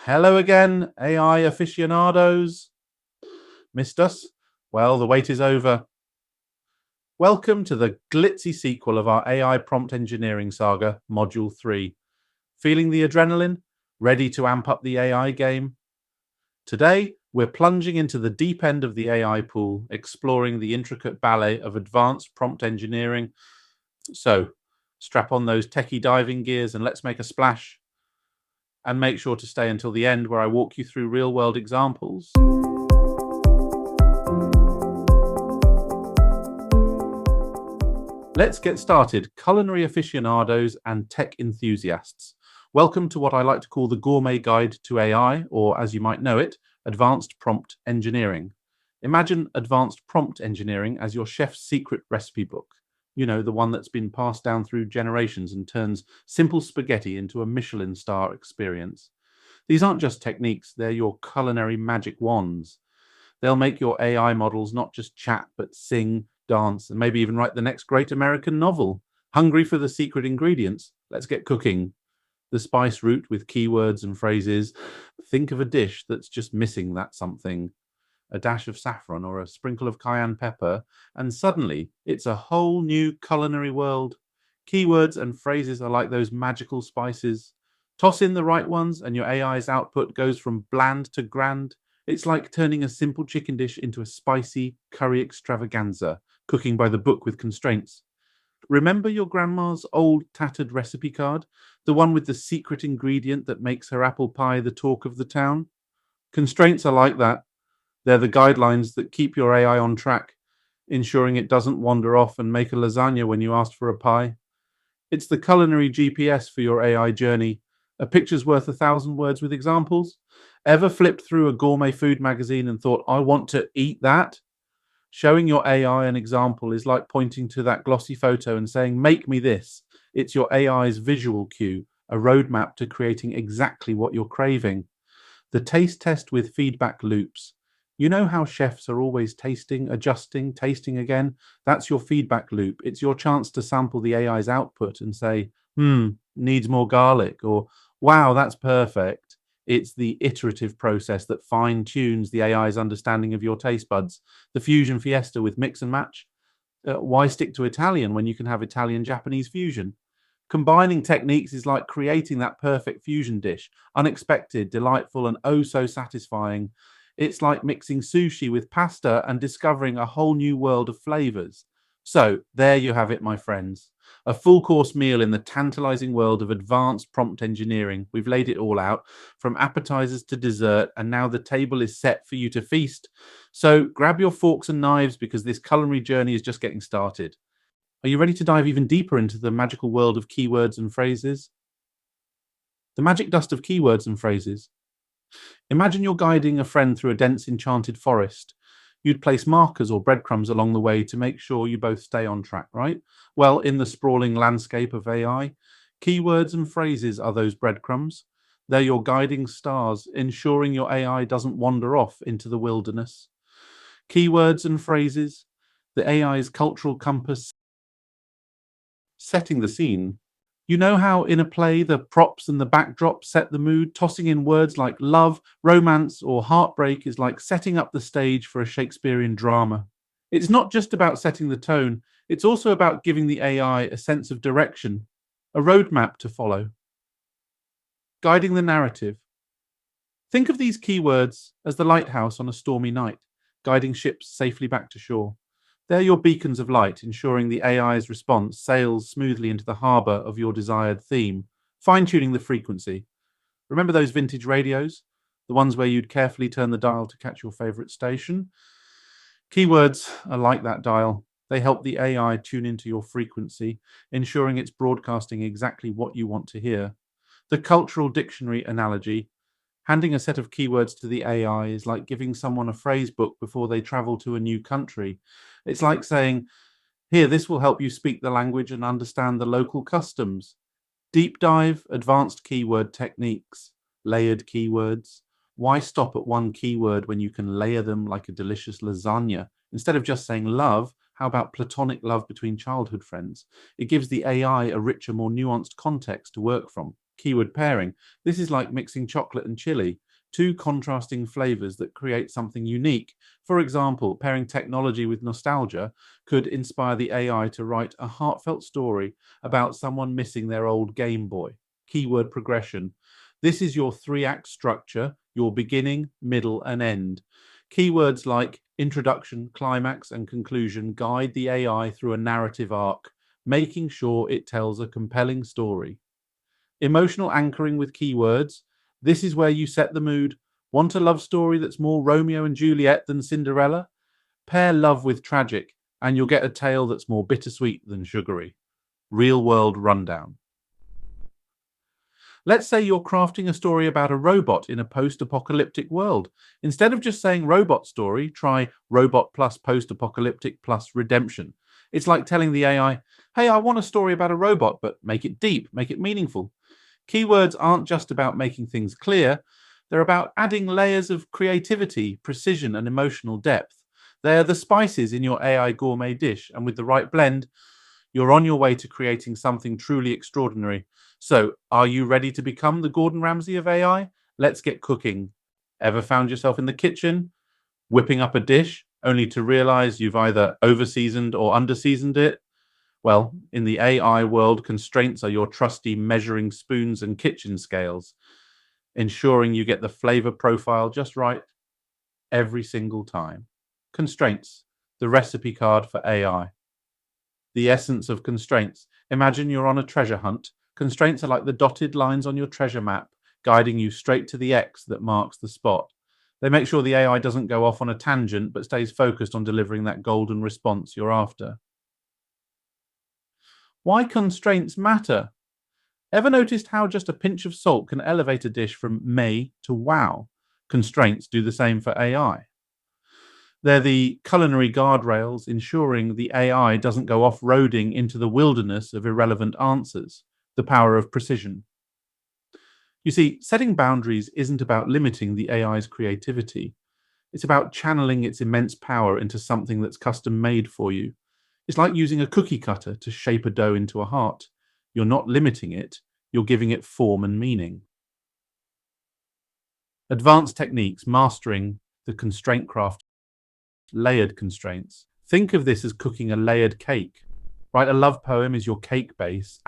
Hello again, AI aficionados. Missed us? Well, the wait is over. Welcome to the glitzy sequel of our AI prompt engineering saga, Module 3. Feeling the adrenaline? Ready to amp up the AI game? Today, we're plunging into the deep end of the AI pool, exploring the intricate ballet of advanced prompt engineering. So, strap on those techie diving gears and let's make a splash. And make sure to stay until the end where I walk you through real-world examples. Let's get started, culinary aficionados and tech enthusiasts. Welcome to what I like to call the Gourmet Guide to AI, or as you might know it, Advanced Prompt Engineering. Imagine Advanced Prompt Engineering as your chef's secret recipe book. You know, the one that's been passed down through generations and turns simple spaghetti into a Michelin star experience. These aren't just techniques, they're your culinary magic wands. They'll make your AI models not just chat, but sing, dance, and maybe even write the next great American novel. Hungry for the secret ingredients? Let's get cooking. The spice route with keywords and phrases. Think of a dish that's just missing that something. A dash of saffron or a sprinkle of cayenne pepper, and suddenly it's a whole new culinary world. Keywords and phrases are like those magical spices. Toss in the right ones, and your AI's output goes from bland to grand. It's like turning a simple chicken dish into a spicy curry extravaganza, cooking by the book with constraints. Remember your grandma's old tattered recipe card? The one with the secret ingredient that makes her apple pie the talk of the town? Constraints are like that. They're the guidelines that keep your AI on track, ensuring it doesn't wander off and make a lasagna when you asked for a pie. It's the culinary GPS for your AI journey. A picture's worth 1,000 words with examples. Ever flipped through a gourmet food magazine and thought, I want to eat that? Showing your AI an example is like pointing to that glossy photo and saying, make me this. It's your AI's visual cue, a roadmap to creating exactly what you're craving. The taste test with feedback loops. You know how chefs are always tasting, adjusting, tasting again? That's your feedback loop. It's your chance to sample the AI's output and say, needs more garlic, or wow, that's perfect. It's the iterative process that fine-tunes the AI's understanding of your taste buds. The fusion fiesta with mix and match. Why stick to Italian when you can have Italian-Japanese fusion? Combining techniques is like creating that perfect fusion dish, unexpected, delightful, and oh so satisfying. It's like mixing sushi with pasta and discovering a whole new world of flavors. So, there you have it, my friends. A full course meal in the tantalizing world of advanced prompt engineering. We've laid it all out, from appetizers to dessert, and now the table is set for you to feast. So, grab your forks and knives because this culinary journey is just getting started. Are you ready to dive even deeper into the magical world of keywords and phrases? The magic dust of keywords and phrases. Imagine you're guiding a friend through a dense enchanted forest. You'd place markers or breadcrumbs along the way to make sure you both stay on track, right? Well, in the sprawling landscape of AI, keywords and phrases are those breadcrumbs. They're your guiding stars, ensuring your AI doesn't wander off into the wilderness. Keywords and phrases, the AI's cultural compass, setting the scene. You know how in a play the props and the backdrop set the mood? Tossing in words like love, romance, or heartbreak is like setting up the stage for a Shakespearean drama. It's not just about setting the tone, it's also about giving the AI a sense of direction, a roadmap to follow. Guiding the narrative. Think of these keywords as the lighthouse on a stormy night, guiding ships safely back to shore. They're your beacons of light, ensuring the AI's response sails smoothly into the harbour of your desired theme, fine-tuning the frequency. Remember those vintage radios? The ones where you'd carefully turn the dial to catch your favourite station? Keywords are like that dial. They help the AI tune into your frequency, ensuring it's broadcasting exactly what you want to hear. The cultural dictionary analogy. Handing a set of keywords to the AI is like giving someone a phrase book before they travel to a new country. It's like saying, here, this will help you speak the language and understand the local customs. Deep dive, advanced keyword techniques, layered keywords. Why stop at one keyword when you can layer them like a delicious lasagna? Instead of just saying love, how about platonic love between childhood friends? It gives the AI a richer, more nuanced context to work from. Keyword pairing. This is like mixing chocolate and chili, two contrasting flavors that create something unique. For example, pairing technology with nostalgia could inspire the AI to write a heartfelt story about someone missing their old Game Boy. Keyword progression. This is your three-act structure, your beginning, middle, and end. Keywords like introduction, climax, and conclusion guide the AI through a narrative arc, making sure it tells a compelling story. Emotional anchoring with keywords. This is where you set the mood. Want a love story that's more Romeo and Juliet than Cinderella? Pair love with tragic, and you'll get a tale that's more bittersweet than sugary. Real world rundown. Let's say you're crafting a story about a robot in a post-apocalyptic world. Instead of just saying robot story, try robot plus post-apocalyptic plus redemption. It's like telling the AI, hey, I want a story about a robot, but make it deep, make it meaningful. Keywords aren't just about making things clear, they're about adding layers of creativity, precision, and emotional depth. They're the spices in your AI gourmet dish, and with the right blend, you're on your way to creating something truly extraordinary. So, are you ready to become the Gordon Ramsay of AI? Let's get cooking. Ever found yourself in the kitchen, whipping up a dish, only to realize you've either overseasoned or underseasoned it? Well, in the AI world, constraints are your trusty measuring spoons and kitchen scales, ensuring you get the flavor profile just right every single time. Constraints, the recipe card for AI. The essence of constraints. Imagine you're on a treasure hunt. Constraints are like the dotted lines on your treasure map, guiding you straight to the X that marks the spot. They make sure the AI doesn't go off on a tangent, but stays focused on delivering that golden response you're after. Why constraints matter? Ever noticed how just a pinch of salt can elevate a dish from meh to wow? Constraints do the same for AI. They're the culinary guardrails ensuring the AI doesn't go off-roading into the wilderness of irrelevant answers. The power of precision. You see, setting boundaries isn't about limiting the AI's creativity. It's about channeling its immense power into something that's custom made for you. It's like using a cookie cutter to shape a dough into a heart. You're not limiting it, you're giving it form and meaning. Advanced techniques mastering the constraint craft. Layered constraints. Think of this as cooking a layered cake. Write a love poem is your cake base.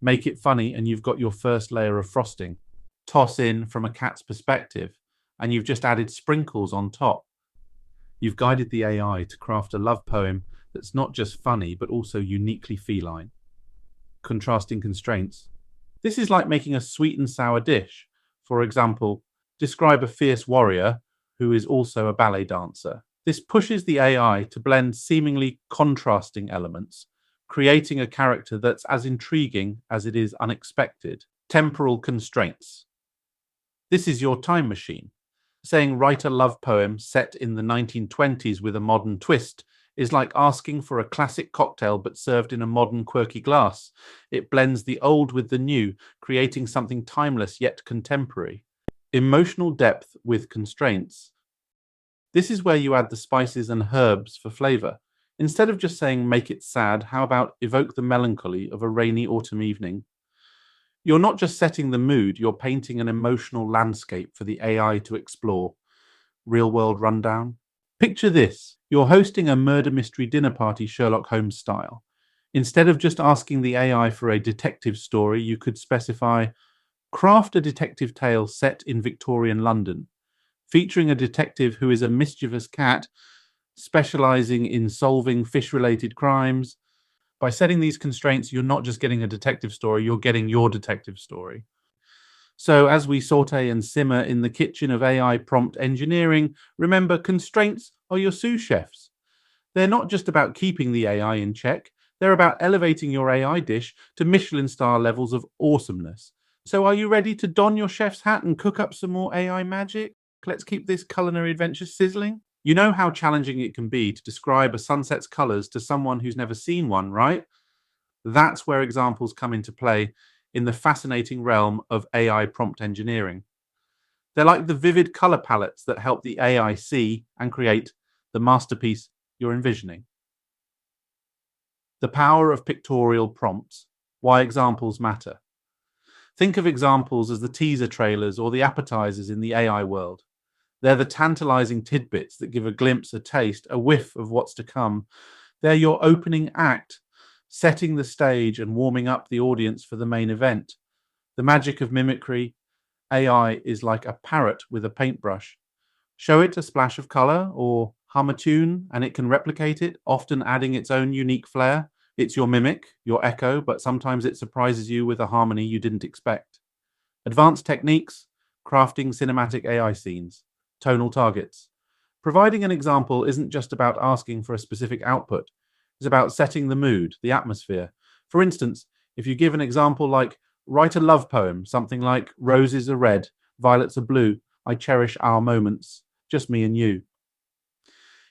Make it funny, and you've got your first layer of frosting. Toss in from a cat's perspective, and you've just added sprinkles on top. You've guided the AI to craft a love poem that's not just funny, but also uniquely feline. Contrasting constraints. This is like making a sweet and sour dish. For example, describe a fierce warrior who is also a ballet dancer. This pushes the AI to blend seemingly contrasting elements, creating a character that's as intriguing as it is unexpected. Temporal constraints. This is your time machine. Saying write a love poem set in the 1920s with a modern twist is like asking for a classic cocktail but served in a modern quirky glass. It blends the old with the new, creating something timeless yet contemporary. Emotional depth with constraints. This is where you add the spices and herbs for flavor. Instead of just saying make it sad, how about evoke the melancholy of a rainy autumn evening? You're not just setting the mood, you're painting an emotional landscape for the AI to explore. Real world rundown. Picture this. You're hosting a murder mystery dinner party Sherlock Holmes style. Instead of just asking the AI for a detective story, you could specify craft a detective tale set in Victorian London, featuring a detective who is a mischievous cat specializing in solving fish-related crimes. By setting these constraints, you're not just getting a detective story, you're getting your detective story. So as we saute and simmer in the kitchen of AI prompt engineering, remember constraints are your sous chefs. They're not just about keeping the AI in check, they're about elevating your AI dish to Michelin star levels of awesomeness. So are you ready to don your chef's hat and cook up some more AI magic? Let's keep this culinary adventure sizzling. You know how challenging it can be to describe a sunset's colors to someone who's never seen one, right? That's where examples come into play in the fascinating realm of AI prompt engineering. They're like the vivid color palettes that help the AI see and create the masterpiece you're envisioning. The power of pictorial prompts, why examples matter. Think of examples as the teaser trailers or the appetizers in the AI world. They're the tantalizing tidbits that give a glimpse, a taste, a whiff of what's to come. They're your opening act, setting the stage and warming up the audience for the main event. The magic of mimicry, AI is like a parrot with a paintbrush. Show it a splash of color or hum a tune and it can replicate it, often adding its own unique flair. It's your mimic, your echo, but sometimes it surprises you with a harmony you didn't expect. Advanced techniques, crafting cinematic AI scenes, tonal targets. Providing an example isn't just about asking for a specific output. It's about setting the mood, the atmosphere. For instance, if you give an example like, write a love poem, something like, roses are red, violets are blue, I cherish our moments, just me and you.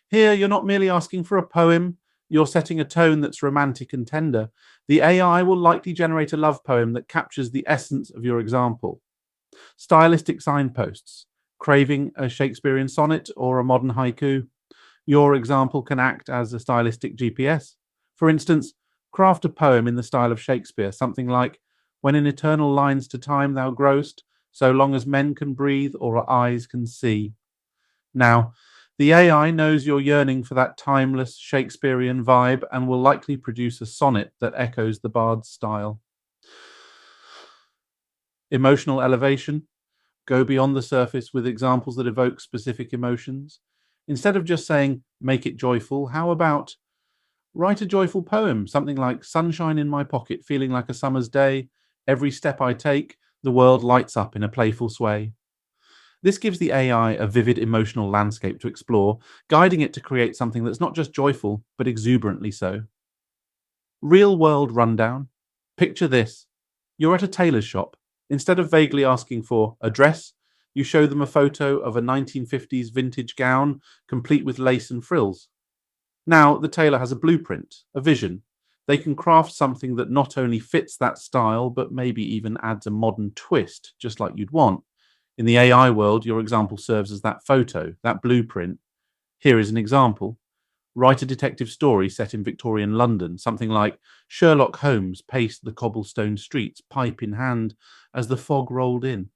Here, you're not merely asking for a poem, you're setting a tone that's romantic and tender. The AI will likely generate a love poem that captures the essence of your example. Stylistic signposts, craving a Shakespearean sonnet or a modern haiku. Your example can act as a stylistic GPS. For instance, craft a poem in the style of Shakespeare, something like, when in eternal lines to time thou growest, so long as men can breathe or eyes can see. Now, the AI knows you're yearning for that timeless Shakespearean vibe and will likely produce a sonnet that echoes the bard's style. Emotional elevation. Go beyond the surface with examples that evoke specific emotions. Instead of just saying, make it joyful, how about write a joyful poem, something like, sunshine in my pocket, feeling like a summer's day. Every step I take, the world lights up in a playful sway. This gives the AI a vivid emotional landscape to explore, guiding it to create something that's not just joyful, but exuberantly so. Real-world rundown. Picture this. You're at a tailor's shop. Instead of vaguely asking for a dress, you show them a photo of a 1950s vintage gown, complete with lace and frills. Now, the tailor has a blueprint, a vision. They can craft something that not only fits that style, but maybe even adds a modern twist, just like you'd want. In the AI world, your example serves as that photo, that blueprint. Here is an example. Write a detective story set in Victorian London, something like Sherlock Holmes paced the cobblestone streets, pipe in hand, as the fog rolled in.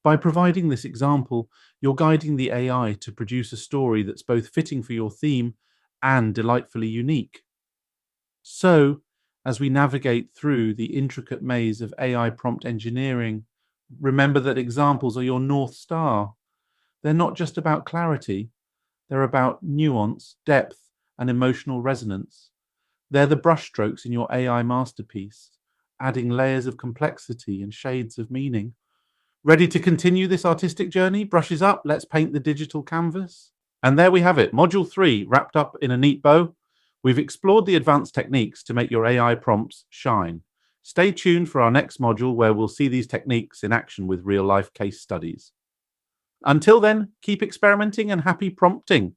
By providing this example, you're guiding the AI to produce a story that's both fitting for your theme and delightfully unique. So, as we navigate through the intricate maze of AI prompt engineering, remember that examples are your North Star. They're not just about clarity, they're about nuance, depth, and emotional resonance. They're the brushstrokes in your AI masterpiece, adding layers of complexity and shades of meaning. Ready to continue this artistic journey? Brushes up, let's paint the digital canvas. And there we have it, Module 3 wrapped up in a neat bow. We've explored the advanced techniques to make your AI prompts shine. Stay tuned for our next module where we'll see these techniques in action with real-life case studies. Until then, keep experimenting and happy prompting.